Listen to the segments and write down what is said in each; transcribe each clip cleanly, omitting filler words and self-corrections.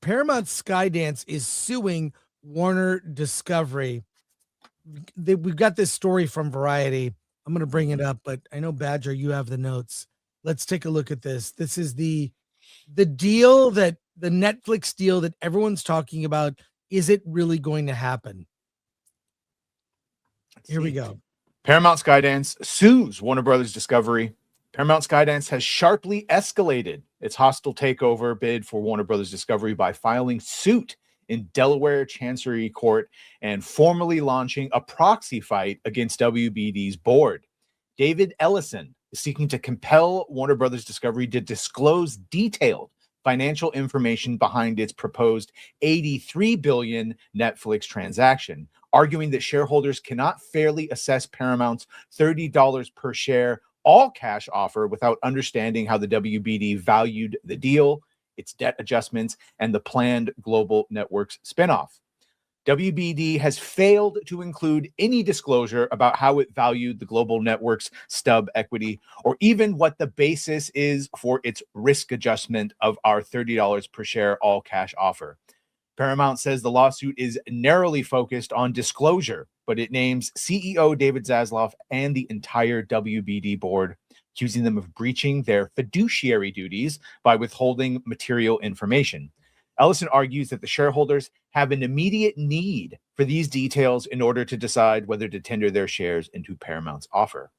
Paramount Skydance is suing Warner Discovery. We've got this story from Variety. I'm going to bring it up, but I know Badger, you have the notes. Let's take a look at this. This is the deal that the Netflix deal that everyone's talking about. Is it really going to happen? Here we go. Paramount Skydance sues Warner Brothers Discovery. Paramount Skydance has sharply escalated its hostile takeover bid for Warner Brothers Discovery by filing suit in Delaware Chancery Court and formally launching a proxy fight against WBD's board. David Ellison is seeking to compel Warner Brothers Discovery to disclose detailed financial information behind its proposed $83 billion Netflix transaction, arguing that shareholders cannot fairly assess Paramount's $30 per share all-cash offer without understanding how the WBD valued the deal, its debt adjustments, and the planned Global Networks spinoff. WBD has failed to include any disclosure about how it valued the Global Networks stub equity, or even what the basis is for its risk adjustment of our $30 per share all-cash offer. Paramount says the lawsuit is narrowly focused on disclosure, but it names CEO David Zaslav and the entire WBD board, accusing them of breaching their fiduciary duties by withholding material information. Ellison argues that the shareholders have an immediate need for these details in order to decide whether to tender their shares into Paramount's offer.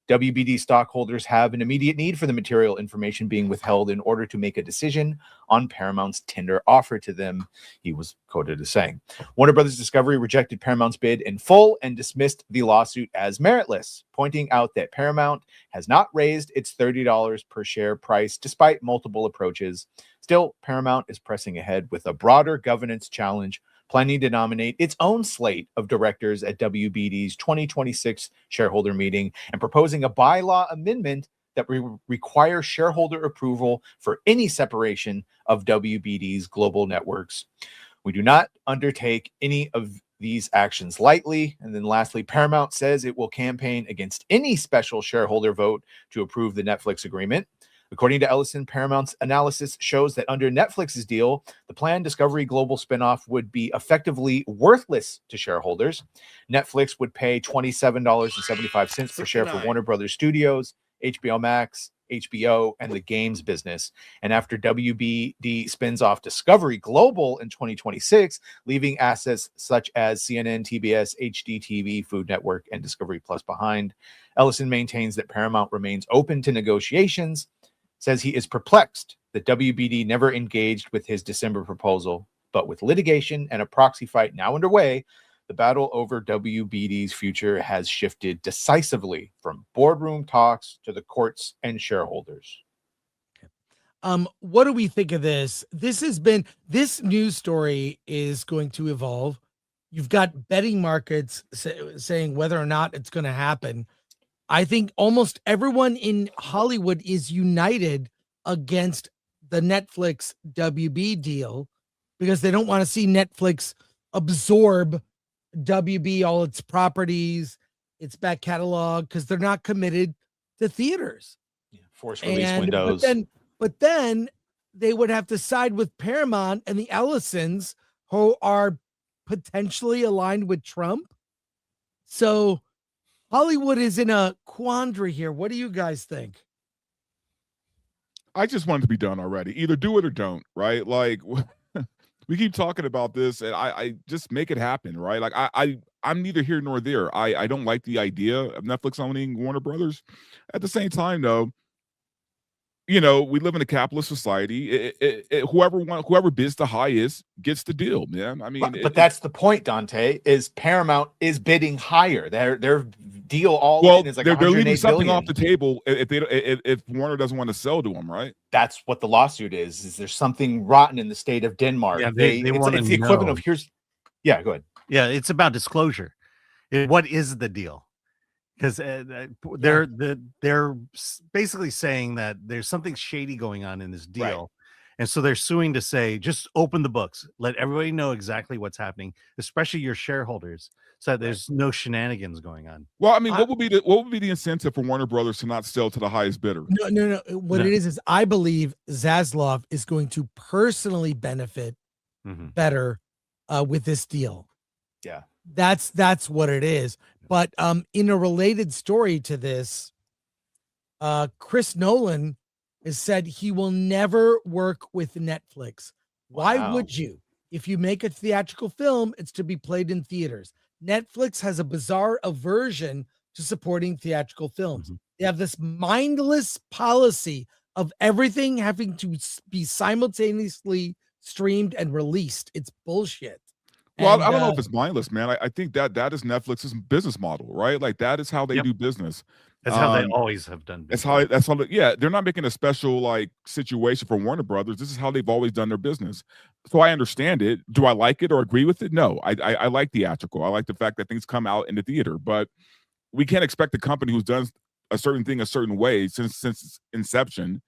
WBD stockholders have an immediate need for the material information being withheld in order to make a decision on Paramount's tender offer to them, he was quoted as saying. Warner Brothers Discovery rejected Paramount's bid in full and dismissed the lawsuit as meritless, pointing out that Paramount has not raised its $30 per share price despite multiple approaches. Still, Paramount is pressing ahead with a broader governance challenge, planning to nominate its own slate of directors at WBD's 2026 shareholder meeting and proposing a bylaw amendment that require shareholder approval for any separation of WBD's global networks. We do not undertake any of these actions lightly. And then lastly, Paramount says it will campaign against any special shareholder vote to approve the Netflix agreement. According to Ellison, Paramount's analysis shows that under Netflix's deal, the planned Discovery Global spinoff would be effectively worthless to shareholders. Netflix would pay $27.75 per share for Warner Brothers Studios, HBO Max, HBO, and the games business. And after WBD spins off Discovery Global in 2026, leaving assets such as CNN, TBS, HDTV, Food Network, and Discovery Plus behind, Ellison maintains that Paramount remains open to negotiations, says he is perplexed that WBD never engaged with his December proposal, but with litigation and a proxy fight now underway, the battle over WBD's future has shifted decisively from boardroom talks to the courts and shareholders. What do we think of this? This news story is going to evolve. You've got betting markets saying whether or not it's going to happen. I think almost everyone in Hollywood is united against the Netflix WB deal because they don't want to see Netflix absorb WB, all its properties, its back catalog, because they're not committed to theaters. Yeah, force release windows. But then they would have to side with Paramount and the Ellisons, who are potentially aligned with Trump. So Hollywood is in a quandary here. What do you guys think? I just want it to be done already. Either do it or don't, right? Like, we keep talking about this, and I just make it happen, right? Like, I'm neither here nor there. I don't like the idea of Netflix owning Warner Brothers. At the same time, though, you know, we live in a capitalist society. Whoever bids the highest gets the deal, man. I mean, but that's the point, Dante. Is Paramount is bidding higher? Their deal in is like they're leaving something billion. off the table if Warner doesn't want to sell to them, right? That's what the lawsuit is. Is there something rotten in the state of Denmark? Yeah, it's the equivalent of here's. Yeah, go ahead. Yeah, it's about disclosure. What is the deal? Because they're basically saying that there's something shady going on in this deal, right. And so they're suing to say, just open the books, let everybody know exactly what's happening, especially your shareholders, so that there's no shenanigans going on. Well, I mean, what would be the incentive for Warner Brothers to not sell to the highest bidder? No. What it is I believe Zaslav is going to personally benefit better with this deal. Yeah. That's what it is. But in a related story to this, Chris Nolan has said he will never work with Netflix. Why Wow. would you? If you make a theatrical film, it's to be played in theaters. Netflix has a bizarre aversion to supporting theatrical films. They have this mindless policy of everything having to be simultaneously streamed and released. It's bullshit. Well, And, I don't know if it's mindless, man. I think that is Netflix's business model, right? Like that is how they do business. That's how they always have done business. That's how yeah, they're not making a special like situation for Warner Brothers. This is how they've always done their business. So I understand it. Do I like it or agree with it? No. I like theatrical. I like the fact that things come out in the theater, but we can't expect a company who's done a certain thing a certain way since inception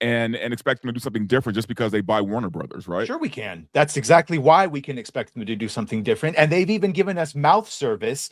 and expect them to do something different just because they buy Warner Brothers, right? Sure we can. That's exactly why we can expect them to do something different. And they've even given us mouth service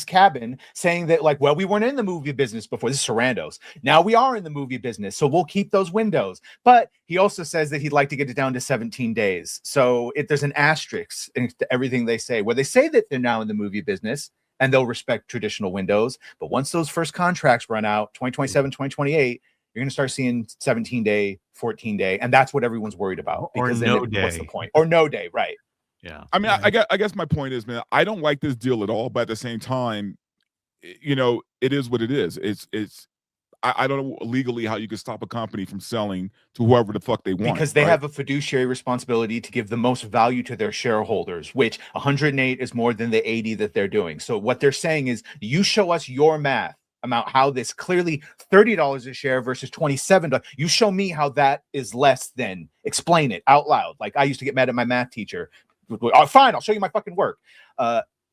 cabin, saying that like, well, we weren't in the movie business before. This is Sarandos. Now we are in the movie business, so we'll keep those windows. But he also says that he'd like to get it down to 17 days. So there's an asterisk in everything they say, where they say that they're now in the movie business and they'll respect traditional windows. But once those first contracts run out, 2027, 2028, you're going to start seeing 17-day, 14-day, and that's what everyone's worried about. Or no day. What's the point? Or no day, right? Yeah. I mean, I guess my point is, man, I don't like this deal at all, but at the same time, you know, it is what it is. I don't know legally how you can stop a company from selling to whoever the fuck they want. Because they have a fiduciary responsibility to give the most value to their shareholders, which 108 is more than the 80 that they're doing. So what they're saying is, you show us your math about how this clearly $30 a share versus $27. You show me how that is less than. Explain it out loud. Like I used to get mad at my math teacher. Oh, fine, I'll show you my fucking work.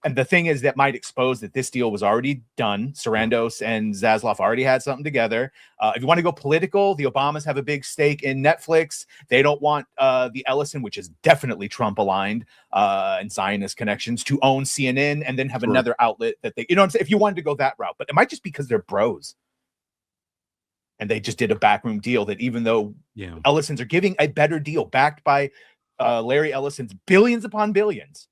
And the thing is that might expose that this deal was already done. Sarandos and Zaslav already had something together. If you want to go political, the Obamas have a big stake in Netflix. They don't want the Ellison, which is definitely Trump aligned and Zionist connections, to own CNN and then have another outlet that they, you know what I'm saying? If you wanted to go that route, but it might just because they're bros. And they just did a backroom deal that even though Ellisons are giving a better deal backed by Larry Ellison's billions upon billions.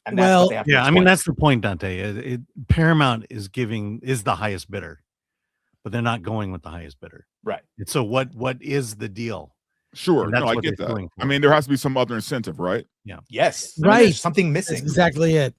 And that's what they have to I mean, that's the point, Dante. Paramount is the highest bidder, but they're not going with the highest bidder. Right. And so what is the deal? Sure. No, I get that. I mean, there has to be some other incentive, right? Yeah. Yes. Right. There's something missing. That's exactly it.